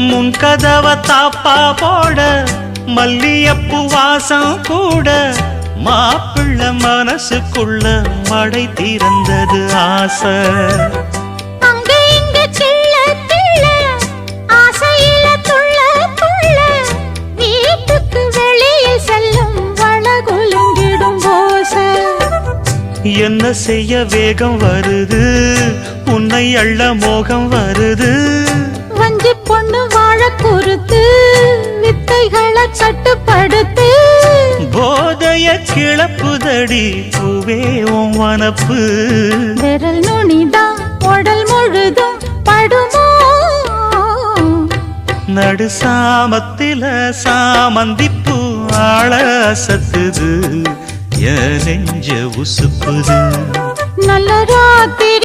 முன் கதவ தாப்பா போட மல்லியப்பு வாசம் கூட மாப்பிள்ள மனசுக்குள்ள மடை திறந்தது ஆசை. என்ன செய்ய வேகம் வருது உன்னை அள்ள மோகம் வருது. வஞ்சி பொண்ணு வாழ குறுத்து வித்தைகளை கட்டுப்படுத்து. போதைய கிளப்புதடி பூவே உன் வனப்பு. விரல் நுனிதான் உடல் முழுதும் படுமோ. நடு சாமத்தில சாமந்திப்பூ ஆள அசத்துது என் நெஞ்ச உசுப்புது. நல்ல ராத்திரி